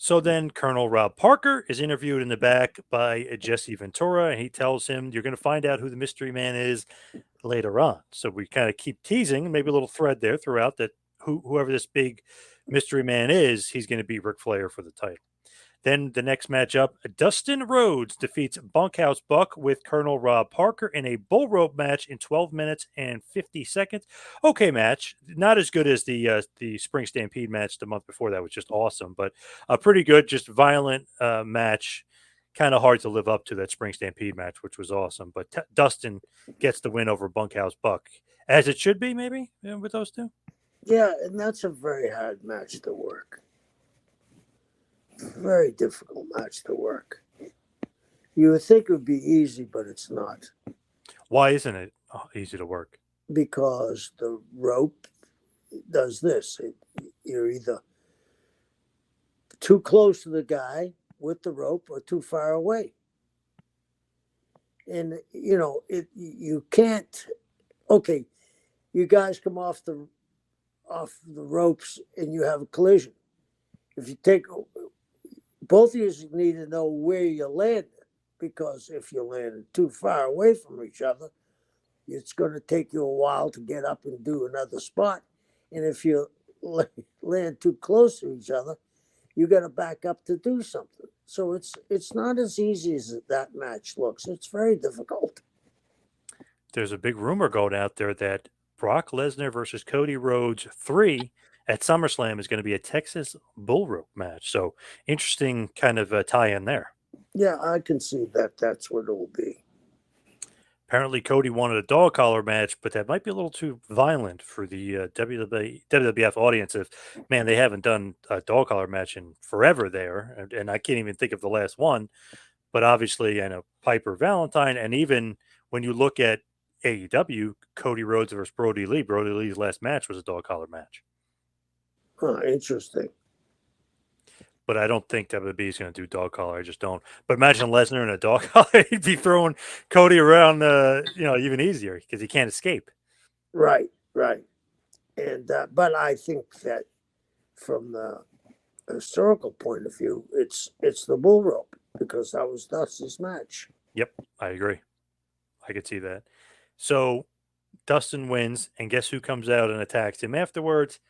A: So then Colonel Rob Parker is interviewed in the back by Jesse Ventura, and he tells him, "You're going to find out who the mystery man is later on." So we kind of keep teasing, maybe a little thread there throughout, that whoever this big mystery man is, he's going to beat Ric Flair for the title. Then the next matchup, Dustin Rhodes defeats Bunkhouse Buck with Colonel Rob Parker in a bull rope match in 12 minutes and 50 seconds. Okay match. Not as good as the Spring Stampede match the month before. That was just awesome, but a pretty good, just violent match. Kind of hard to live up to that Spring Stampede match, which was awesome. But Dustin gets the win over Bunkhouse Buck, as it should be, maybe, with those two.
B: Yeah, and that's a very hard match to work. Very difficult match to work. You would think it would be easy, but it's not.
A: Why isn't it easy to work?
B: Because the rope does this. You're either too close to the guy with the rope or too far away. And, you can't, okay, you guys come off the ropes and you have a collision. If you take, both of you need to know where you landed, because if you landed too far away from each other, it's going to take you a while to get up and do another spot. And if you land too close to each other, you got to back up to do something. So it's not as easy as that match looks. It's very difficult.
A: There's a big rumor going out there that Brock Lesnar versus Cody Rhodes 3 at SummerSlam is going to be a Texas bull rope match. So interesting kind of tie-in there.
B: Yeah, I can see that that's what it will be.
A: Apparently, Cody wanted a dog collar match, but that might be a little too violent for the WWF audience. If, man, they haven't done a dog collar match in forever there, and I can't even think of the last one. But obviously, I know Piper Valentine, and even when you look at AEW, Cody Rhodes versus Brody Lee's last match was a dog collar match.
B: Huh, interesting.
A: But I don't think WWE is going to do dog collar. I just don't. But imagine Lesnar in a dog collar. He'd be throwing Cody around, even easier because he can't escape.
B: Right. And but I think that from the historical point of view, it's the bull rope, because that was Dustin's match.
A: Yep, I agree. I could see that. So Dustin wins, and guess who comes out and attacks him afterwards?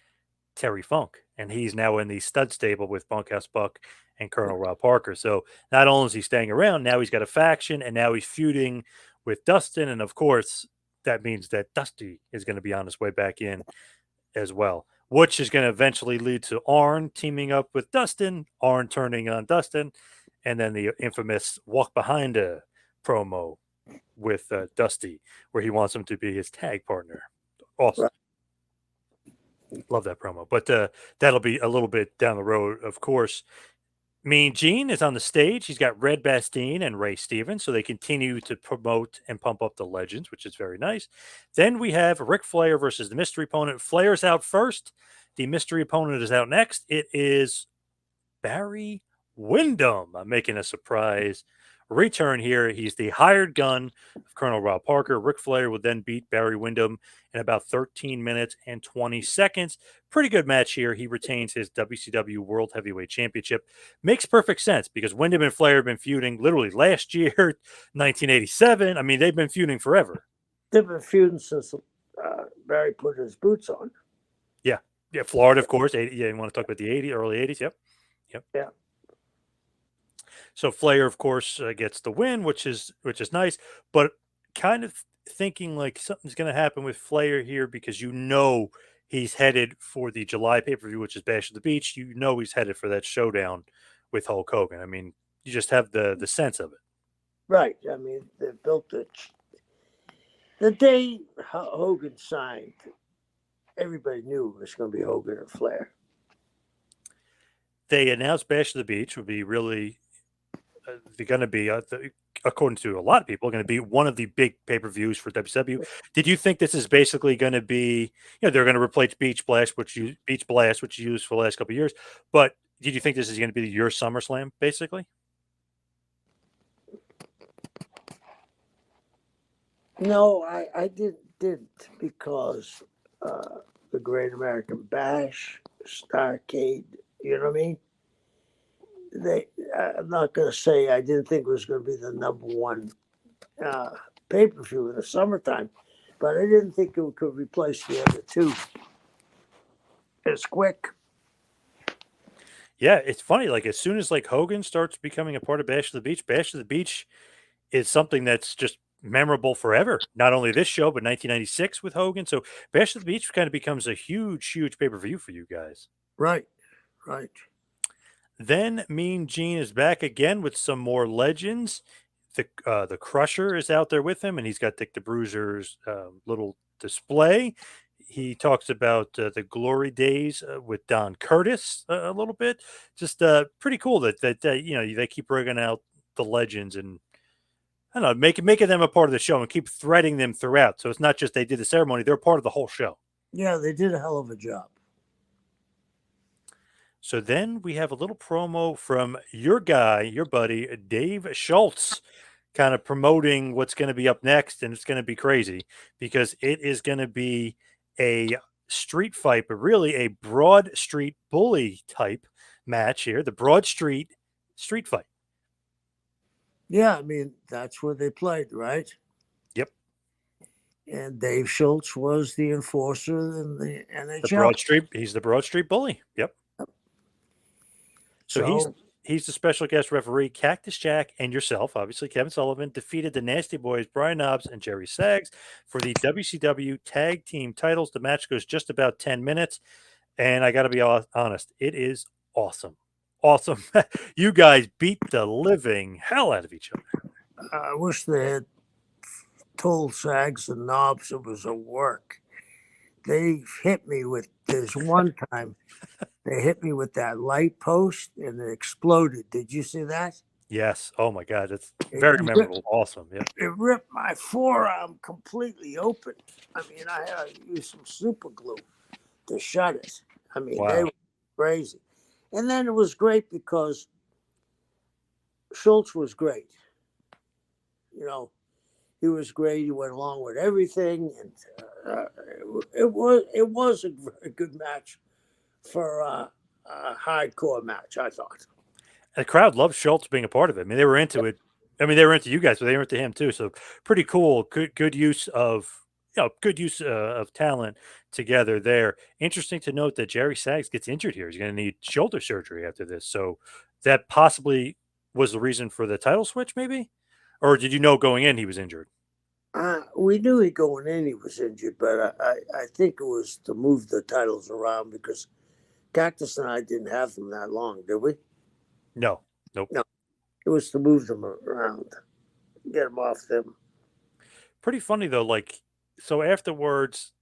A: Terry Funk, and he's now in the stud stable with Bunkhouse Buck and Colonel Rob Parker. So not only is he staying around, now he's got a faction, and now he's feuding with Dustin, and of course that means that Dusty is going to be on his way back in as well, which is going to eventually lead to Arn teaming up with Dustin, Arn turning on Dustin, and then the infamous walk behind a promo with Dusty, where he wants him to be his tag partner. Awesome. Right. Love that promo. But that'll be a little bit down the road, of course. Mean Gene is on the stage. He's got Red Bastien and Ray Stevens, so they continue to promote and pump up the legends, which is very nice. Then we have Ric Flair versus the mystery opponent. Flair's out first. The mystery opponent is out next. It is Barry Windham. I'm making a surprise return here. He's the hired gun of Colonel Rob Parker. Ric Flair would then beat Barry Windham in about 13 minutes and 20 seconds. Pretty good match here. He retains his WCW World Heavyweight Championship. Makes perfect sense because Windham and Flair have been feuding literally last year, 1987. I mean, they've been feuding forever.
B: They've been feuding since Barry put his boots on.
A: Yeah, Florida, of course. You want to talk about the early 80s? Yep.
B: Yeah.
A: So Flair, of course, gets the win, which is nice, but kind of thinking like something's going to happen with Flair here because he's headed for the July pay-per-view, which is Bash at the Beach. He's headed for that showdown with Hulk Hogan. I mean, you just have the sense of it.
B: Right. I mean, they built it. The day Hogan signed, everybody knew it was going to be Hogan and Flair.
A: They announced Bash at the Beach would be really... they're going to be according to a lot of people, going to be one of the big pay-per-views for WCW. Did you think this is basically going to be, they're going to replace Beach Blast, which you used for the last couple of years, but did you think this is going to be your SummerSlam, basically?
B: No, I didn't because the Great American Bash, Starcade, you know what I mean? I'm not going to say I didn't think it was going to be the number one pay per view in the summertime, but I didn't think it could replace the other two as quick.
A: Yeah, it's funny. Like as soon as like Hogan starts becoming a part of Bash of the Beach is something that's just memorable forever. Not only this show, but 1996 with Hogan. So Bash of the Beach kind of becomes a huge pay per view for you guys.
B: Right, right.
A: Then Mean Gene is back again with some more legends. The Crusher is out there with him, and he's got Dick the Bruiser's little display. He talks about the glory days with Don Curtis a little bit. Just pretty cool that they keep bringing out the legends and I don't know, making them a part of the show and keep threading them throughout. So it's not just they did the ceremony; they're part of the whole show.
B: Yeah, they did a hell of a job.
A: So then we have a little promo from your guy, your buddy, Dave Schultz, kind of promoting what's going to be up next. And it's going to be crazy because it is going to be a street fight, but really a Broad Street bully type match here. The Broad Street street fight.
B: Yeah, I mean, that's where they played, right?
A: Yep.
B: And Dave Schultz was the enforcer in the NHL.
A: He's the Broad Street bully. Yep. So he's the special guest referee. Cactus Jack and yourself, obviously Kevin Sullivan, defeated the Nasty Boys, Brian Knobbs and Jerry Sags for the WCW Tag Team titles. The match goes just about 10 minutes, and I got to be honest, it is awesome. Awesome. You guys beat the living hell out of each other.
B: I wish they had told Sags and Knobbs it was a work. They hit me with this one time. They hit me with that light post and it exploded. Did you see that?
A: Yes. Oh my God, that's very memorable. Awesome. Yeah.
B: It ripped my forearm completely open. I mean, I had to use some super glue to shut it. I mean,
A: Wow.
B: they were crazy. And then it was great because Schultz was great. You know, he was great. He went along with everything, and it was a very good match for a hardcore match, I thought.
A: And the crowd loved Schultz being a part of it. I mean, they were into it. I mean, they were into you guys, but they were into him too. So pretty cool. Good use of of talent together there. Interesting to note that Jerry Sags gets injured here. He's going to need shoulder surgery after this. So that possibly was the reason for the title switch, maybe, or did you know going in he was injured?
B: We knew he going in he was injured, but I think it was to move the titles around because Cactus and I didn't have them that long, did we?
A: No, nope.
B: No, it was to move them around, get them off them.
A: Pretty funny though. Like so afterwards,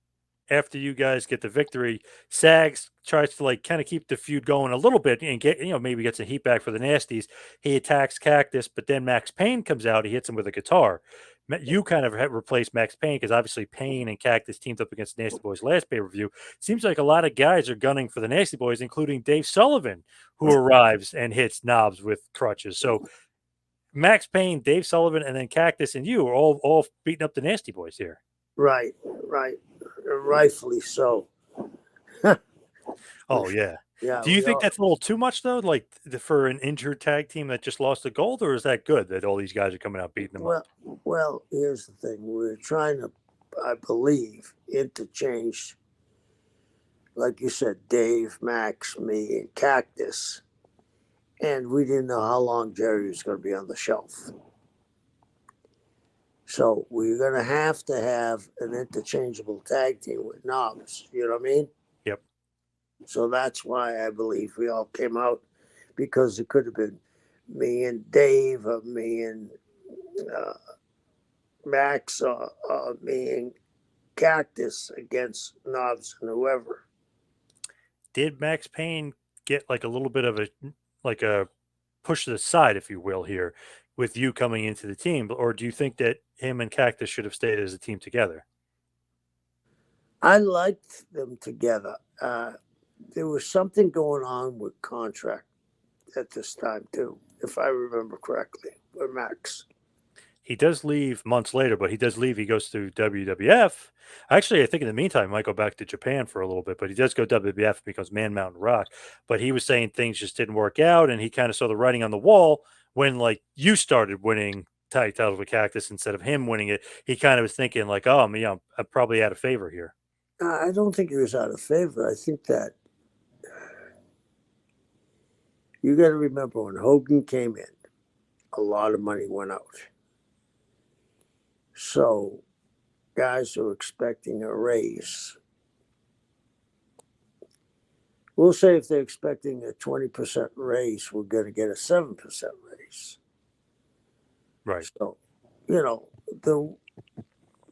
A: after you guys get the victory, Sags tries to like kind of keep the feud going a little bit and get maybe get some heat back for the Nasties. He attacks Cactus, but then Max Payne comes out. He hits him with a guitar. You kind of have replaced Max Payne because obviously Payne and Cactus teamed up against Nasty Boys last pay per view. Seems like a lot of guys are gunning for the Nasty Boys, including Dave Sullivan, who arrives and hits Knobbs with crutches. So Max Payne, Dave Sullivan, and then Cactus and you are all beating up the Nasty Boys here.
B: Right, rightfully so.
A: Oh yeah.
B: Yeah.
A: Do you think that's a little too much though? Like for an injured tag team that just lost the gold, or is that good that all these guys are coming out beating them up?
B: Well, here's the thing: we're trying to, I believe, interchange, like you said, Dave, Max, me, and Cactus, and we didn't know how long Jerry was going to be on the shelf. So we're going to have an interchangeable tag team with Knobbs. You know what I mean?
A: Yep.
B: So that's why I believe we all came out, because it could have been me and Dave, or me and Max, or me and Cactus against Knobbs and whoever.
A: Did Max Payne get like a little bit of a push to the side, if you will, here? with you coming into the team, or do you think that him and Cactus should have stayed as a team together?
B: I liked them together. There was something going on with contract at this time too, if I remember correctly, with Max.
A: He does leave months later, but he does leave. He goes to WWF. Actually, I think in the meantime, he might go back to Japan for a little bit, but he does go WWF and becomes Man Mountain Rock. But he was saying things just didn't work out, and he kind of saw the writing on the wall when, like, you started winning tag titles with Cactus instead of him winning it. He kind of was thinking, like, oh, I'm probably out of favor here.
B: I don't think he was out of favor. I think that you got to remember when Hogan came in, a lot of money went out. So guys are expecting a raise. We'll say if they're expecting a 20% raise, we're going to get a 7% raise.
A: Right.
B: So, the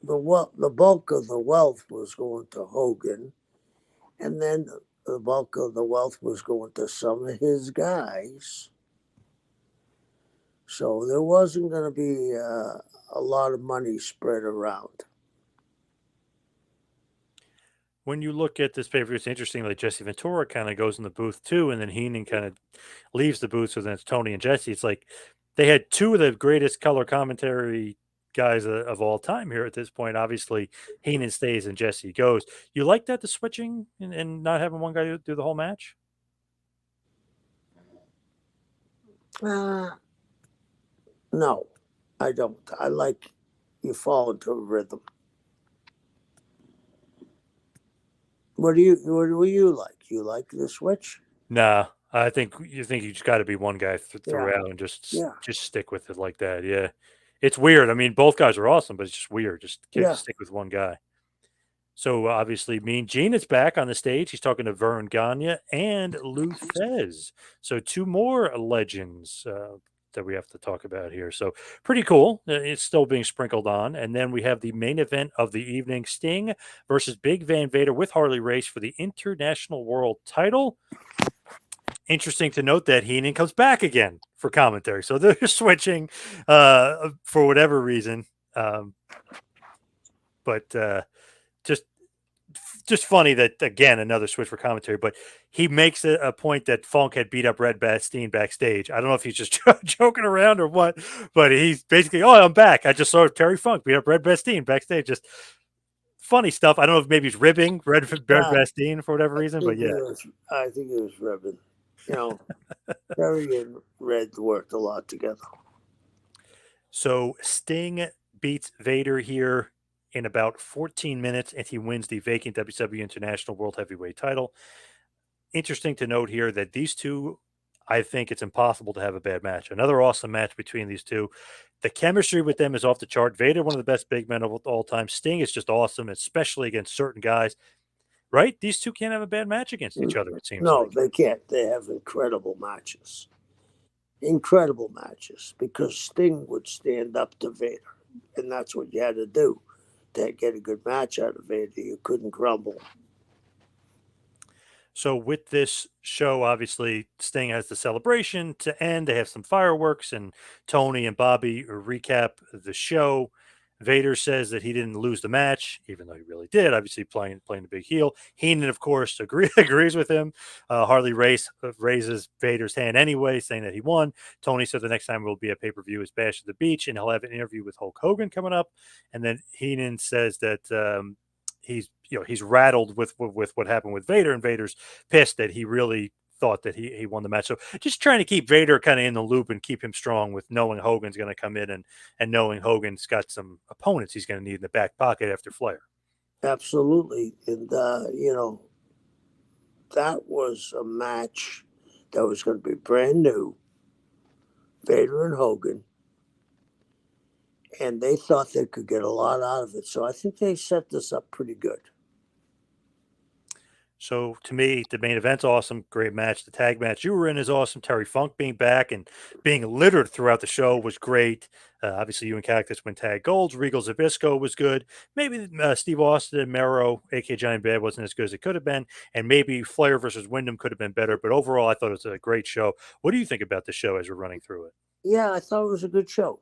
B: the bulk of the wealth was going to Hogan, and then the bulk of the wealth was going to some of his guys. So there wasn't going to be a lot of money spread around.
A: When you look at this pay-per-view, it's interesting. Like Jesse Ventura kind of goes in the booth too, and then Heenan kind of leaves the booth. So then it's Tony and Jesse. It's like they had two of the greatest color commentary guys of all time here at this point. Obviously, Heenan stays and Jesse goes. You like that, the switching and not having one guy do the whole match?
B: Uh, no, I don't. I like you fall into a rhythm. What do you like? You like the switch?
A: Nah, I think you just got to be one guy
B: Yeah,
A: throughout and
B: yeah,
A: just stick with it like that. Yeah, it's weird. I mean, both guys are awesome, but it's just weird. Just
B: yeah.
A: stick with one guy. So obviously, Mean Gene is back on the stage. He's talking to Vern Gagne and Lou Thez. So two more legends that we have to talk about here. So pretty cool. It's still being sprinkled on, and then we have the main event of the evening: Sting versus Big Van Vader with Harley Race for the International World Title. Interesting to note that Heenan comes back again for commentary. So they're switching for whatever reason. Um, but just just funny that again another switch for commentary, but he makes a point that Funk had beat up Red Bastien backstage. I don't know if he's just joking around or what, but he's basically, oh, I'm back. I just saw Terry Funk beat up Red Bastien backstage. Just funny stuff. I don't know if maybe he's ribbing Red
B: Uh,
A: Bastien for whatever reason, but yeah.
B: I think it was Reverend. Terry and Red worked a lot together.
A: So Sting beats Vader here in about 14 minutes, and he wins the vacant WCW International World Heavyweight title. Interesting to note here that these two, I think it's impossible to have a bad match. Another awesome match between these two. The chemistry with them is off the chart. Vader, one of the best big men of all time. Sting is just awesome, especially against certain guys. Right? These two can't have a bad match against each other, it seems
B: No,
A: like.
B: they can't. They have incredible matches. Incredible matches because Sting would stand up to Vader, and that's what you had to do to get a good match out of Vader. You couldn't grumble.
A: So with this show, obviously, Sting has the celebration to end. They have some fireworks, and Tony and Bobby recap the show. Vader says that he didn't lose the match, even though he really did. Obviously, playing the big heel. Heenan, of course, agrees with him. Harley Race raises Vader's hand anyway, saying that he won. Tony said the next time will be a pay-per-view is Bash at the Beach, and he'll have an interview with Hulk Hogan coming up. And then Heenan says that he's rattled with what happened with Vader, and Vader's pissed that he really thought that he won the match. So just trying to keep Vader kind of in the loop and keep him strong with knowing Hogan's going to come in and knowing Hogan's got some opponents he's going to need in the back pocket after Flair.
B: Absolutely. And, that was a match that was going to be brand new. Vader and Hogan. And they thought they could get a lot out of it. So I think they set this up pretty good.
A: So to me, the main event's awesome. Great match. The tag match you were in is awesome. Terry Funk being back and being littered throughout the show was great. Obviously, you and Cactus win tag golds. Regal Zabisco was good. Maybe Steve Austin and Mero, aka Giant Bad, wasn't as good as it could have been. And maybe Flair versus Wyndham could have been better. But overall, I thought it was a great show. What do you think about the show as we're running through it?
B: Yeah, I thought it was a good show.